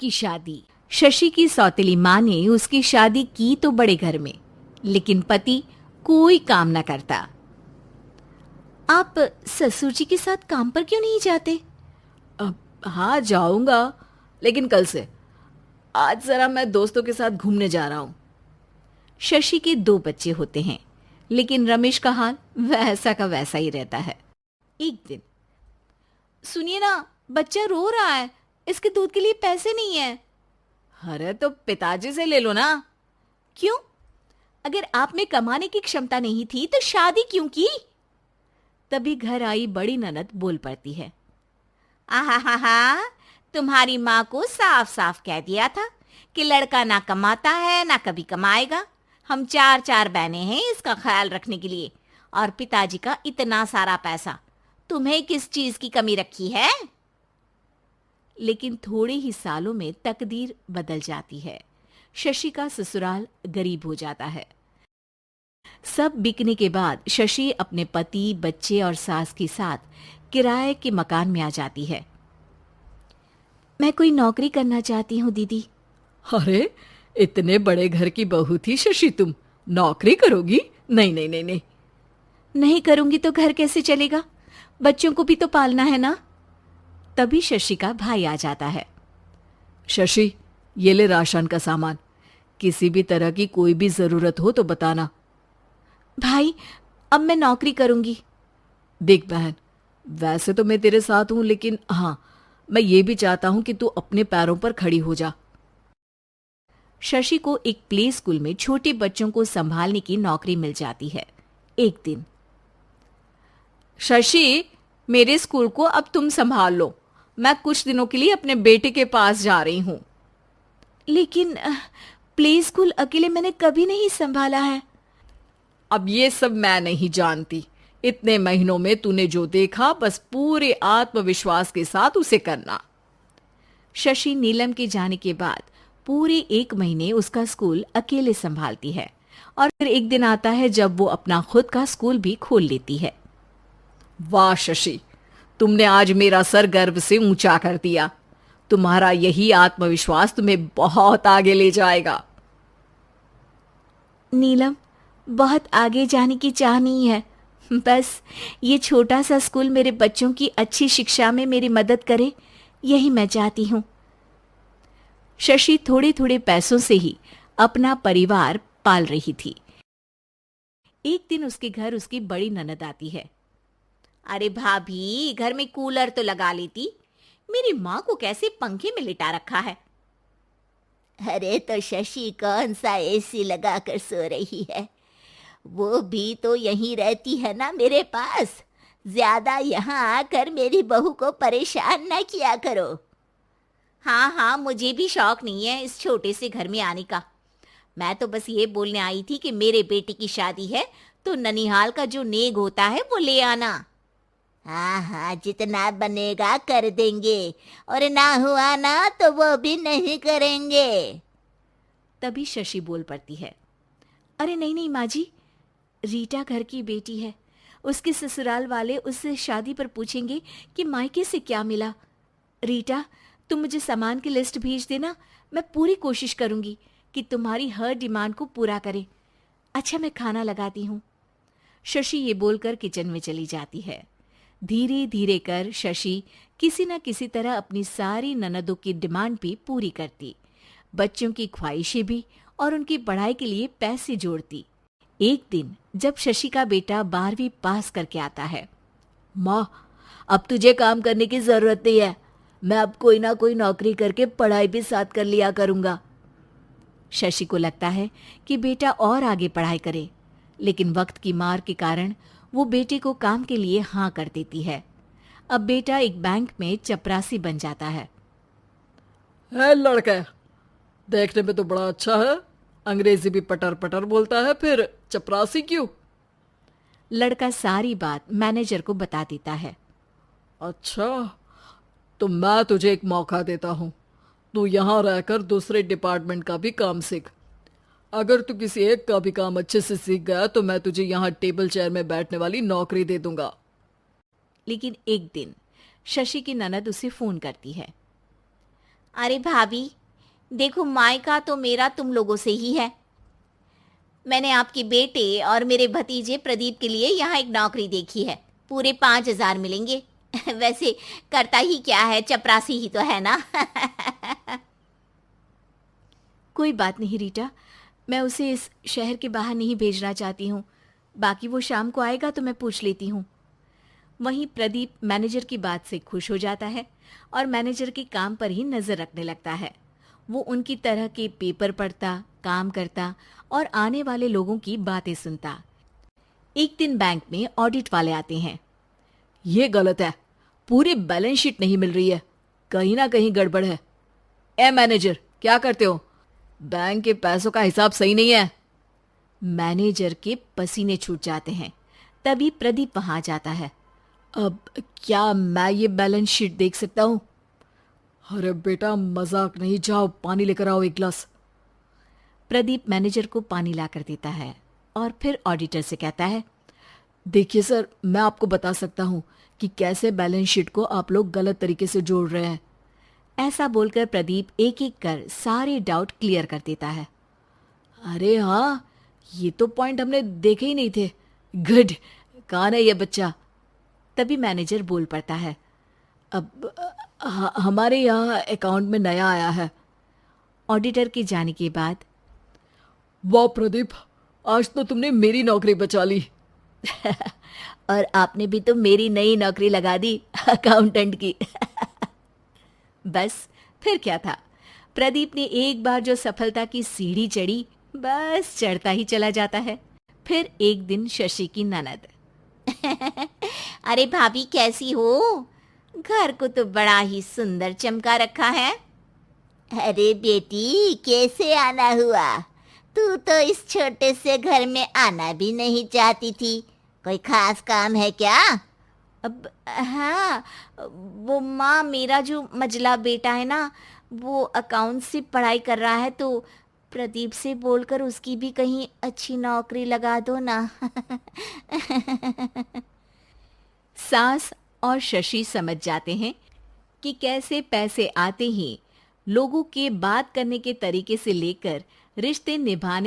की शादी। शशि की सौतेली माँ ने उसकी शादी की तो बड़े घर में, लेकिन पति कोई काम न करता। आप ससुर जी के साथ काम पर क्यों नहीं जाते? हाँ जाऊंगा, लेकिन कल से। आज जरा मैं दोस्तों के साथ घूमने जा रहा हूँ। शशि के 2 बच्चे होते हैं, लेकिन रमेश का हाल वैसा का वैसा ही रहता है। एक दिन, सुनिए ना, बच्चा रो रहा है, इसके दूध के लिए पैसे नहीं है। अरे तो पिताजी से ले लो ना। क्यों? अगर आप में कमाने की क्षमता नहीं थी तो शादी क्यों की? तभी घर आई बड़ी ननद बोल पड़ती है। आहा, तुम्हारी माँ को साफ साफ कह दिया था कि लड़का ना कमाता है ना कभी कमाएगा। हम 4 बहनें हैं इसका ख्याल रखने के लिए, और पिताजी का इतना सारा पैसा, तुम्हें किस चीज की कमी रखी है? लेकिन थोड़े ही सालों में तकदीर बदल जाती है। शशि का ससुराल गरीब हो जाता है। सब बिकने के बाद शशि अपने पति, बच्चे और सास के साथ किराए के मकान में आ जाती है। मैं कोई नौकरी करना चाहती हूँ दीदी। अरे इतने बड़े घर की बहू थी शशि, तुम नौकरी करोगी? नहीं नहीं नहीं नहीं। नहीं करूंगी तो घर कैसे चलेगा? बच्चों को भी तो पालना है ना। तभी शशि का भाई आ जाता है। शशि, ये ले राशन का सामान, किसी भी तरह की कोई भी जरूरत हो तो बताना। भाई, अब मैं नौकरी करूंगी। देख बहन, वैसे तो मैं तेरे साथ हूं, लेकिन हाँ, मैं ये भी चाहता हूं कि तू अपने पैरों पर खड़ी हो जा। शशि को एक प्ले स्कूल में छोटे बच्चों को संभालने की नौकरी मिल जाती है। एक दिन, शशि, मेरे स्कूल को अब तुम संभाल लो। मैं कुछ दिनों के लिए अपने बेटे के पास जा रही हूं। लेकिन प्ले स्कूल अकेले मैंने कभी नहीं संभाला है। अब ये सब मैं नहीं जानती। इतने महीनों में तूने जो देखा, बस पूरे आत्मविश्वास के साथ उसे करना। शशि नीलम के जाने के बाद पूरे 1 महीने उसका स्कूल अकेले संभालती है, और फिर एक दिन आता है जब वो अपना खुद का स्कूल भी खोल लेती है। वाह शशि, तुमने आज मेरा सर गर्व से ऊंचा कर दिया। तुम्हारा यही आत्मविश्वास तुम्हें बहुत आगे ले जाएगा। नीलम, बहुत आगे जाने की चाह नहीं है, बस ये छोटा सा स्कूल मेरे बच्चों की अच्छी शिक्षा में मेरी मदद करे, यही मैं चाहती हूँ। शशि थोड़े थोड़े पैसों से ही अपना परिवार पाल रही थी। एक दिन उसके घर उसकी बड़ी ननद आती है। अरे भाभी, घर में कूलर तो लगा लेती, मेरी माँ को कैसे पंखे में लिटा रखा है। अरे तो शशि कौन सा एसी लगा कर सो रही है, वो भी तो यहीं रहती है ना मेरे पास। ज्यादा यहाँ आकर मेरी बहू को परेशान न किया करो। हाँ, मुझे भी शौक नहीं है इस छोटे से घर में आने का। मैं तो बस ये बोलने आई थी कि मेरे बेटे की शादी है तो ननिहाल का जो नेग होता है वो ले आना। हाँ, जितना बनेगा कर देंगे, और ना हुआ ना तो वो भी नहीं करेंगे। तभी शशि बोल पड़ती है। अरे नहीं नहीं माँ जी, रीटा घर की बेटी है, उसके ससुराल वाले उससे शादी पर पूछेंगे कि मायके से क्या मिला। रीटा, तुम मुझे सामान की लिस्ट भेज देना, मैं पूरी कोशिश करूंगी कि तुम्हारी हर डिमांड को पूरा करे। अच्छा, मैं खाना लगाती हूँ। शशि ये बोलकर किचन में चली जाती है। धीरे धीरे कर शशि किसी न किसी तरह अपनी सारी ननदों की डिमांड भी पूरी करती, बच्चों की ख्वाहिशें भी, और उनकी पढ़ाई के लिए पैसे जोड़ती। एक दिन जब शशि का बेटा 12वीं पास करके आता है। माँ, अब तुझे काम करने की जरूरत नहीं है, मैं अब कोई ना कोई नौकरी करके पढ़ाई भी साथ कर लिया करूंगा। शशि को लगता है कि बेटा और आगे पढ़ाई करे, लेकिन वक्त की मार के कारण वो बेटे को काम के लिए हाँ कर देती है। अब बेटा एक बैंक में चपरासी बन जाता है। लड़का देखने में तो बड़ा अच्छा है, अंग्रेजी भी पटर पटर बोलता है, फिर चपरासी क्यों? लड़का सारी बात मैनेजर को बता देता है। अच्छा, तो मैं तुझे एक मौका देता हूँ, तू यहाँ रहकर दूसरे डिपार्टमेंट का भी काम सीख। अगर तू किसी एक का भी काम अच्छे से सीख गया तो मैं तुझे यहाँ टेबल चेयर में बैठने वाली नौकरी दे दूंगा। लेकिन एक दिन शशि की ननद उसे फोन करती है। अरे भाभी, देखो मायका तो मेरा तुम लोगों से ही है। मैंने आपके बेटे और मेरे भतीजे प्रदीप के लिए यहाँ एक नौकरी देखी है। पूरे 5,000 मिलेंगे। वैसे करता ही क्या है, चपरासी ही तो है ना। कोई बात नहीं रीटा, मैं उसे इस शहर के बाहर नहीं भेजना चाहती हूँ। बाकी वो शाम को आएगा तो मैं पूछ लेती हूँ। वहीं प्रदीप मैनेजर की बात से खुश हो जाता है और मैनेजर के काम पर ही नजर रखने लगता है। वो उनकी तरह के पेपर पढ़ता, काम करता और आने वाले लोगों की बातें सुनता। एक दिन बैंक में ऑडिट वाले आते हैं। ये गलत है, पूरी बैलेंस शीट नहीं मिल रही है, कहीं ना कहीं गड़बड़ है। ए मैनेजर, क्या करते हो? बैंक के पैसों का हिसाब सही नहीं है। मैनेजर के पसीने छूट जाते हैं। तभी प्रदीप वहां जाता है। अब क्या मैं ये बैलेंस शीट देख सकता हूँ? अरे बेटा, मजाक नहीं, जाओ पानी लेकर आओ एक गिलास। प्रदीप मैनेजर को पानी लाकर देता है और फिर ऑडिटर से कहता है, देखिए सर, मैं आपको बता सकता हूँ कि कैसे बैलेंस शीट को आप लोग गलत तरीके से जोड़ रहे हैं। ऐसा बोलकर प्रदीप एक एक कर सारे डाउट क्लियर कर देता है। अरे हाँ, ये तो पॉइंट हमने देखे ही नहीं थे। गुड, कौन है ये बच्चा? तभी मैनेजर बोल पड़ता है, अब हमारे यहाँ अकाउंट में नया आया है। ऑडिटर के जाने के बाद, वाह प्रदीप, आज तो तुमने मेरी नौकरी बचा ली। और आपने भी तो मेरी नई नौकरी लगा दी, अकाउंटेंट की। बस फिर क्या था, प्रदीप ने एक बार जो सफलता की सीढ़ी चढ़ी, बस चढ़ता ही चला जाता है। फिर एक दिन शशि की ननद, अरे भाभी कैसी हो? घर को तो बड़ा ही सुंदर चमका रखा है। अरे बेटी, कैसे आना हुआ? तू तो इस छोटे से घर में आना भी नहीं चाहती थी। कोई खास काम है क्या? अब हाँ, वो माँ, मेरा जो मजला बेटा है ना, वो अकाउंट से पढ़ाई कर रहा है, तो प्रदीप से बोलकर उसकी भी कहीं अच्छी नौकरी लगा दो ना। सास और शशि समझ जाते हैं कि कैसे पैसे आते ही लोगों के बात करने के तरीके से लेकर रिश्ते निभाने